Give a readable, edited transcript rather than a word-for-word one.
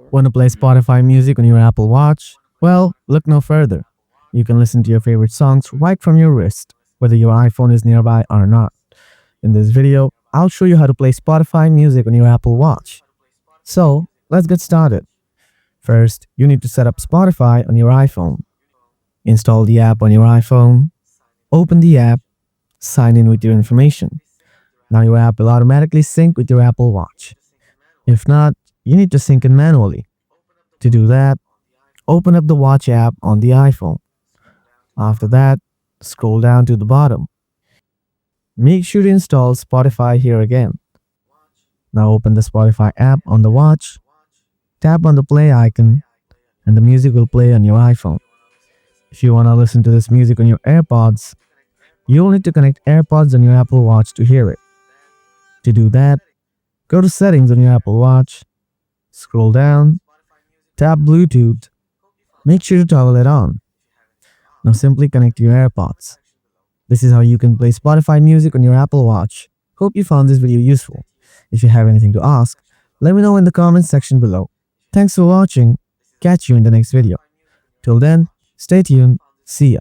Want to play Spotify music on your Apple Watch? Well, look no further. You can listen to your favorite songs right from your wrist, whether your iPhone is nearby or not. In this video, I'll show you how to play Spotify music on your Apple Watch. So, let's get started. First, you need to set up Spotify on your iPhone. Install the app on your iPhone, open the app, sign in with your information. Now your app will automatically sync with your Apple Watch. If not, you need to sync it manually. To do that, open up the Watch app on the iPhone. After that, scroll down to the bottom. Make sure to install Spotify here again. Now open the Spotify app on the watch, tap on the play icon, and the music will play on your iPhone. If you want to listen to this music on your AirPods, you'll need to connect AirPods on your Apple Watch to hear it. To do that, go to Settings on your Apple Watch, scroll down, tap Bluetooth, make sure to toggle it on. Now simply connect your AirPods. This is how you can play Spotify music on your Apple Watch. Hope you found this video useful. If you have anything to ask, let me know in the comments section below. Thanks for watching. Catch you in the next video. Till then, stay tuned. See ya.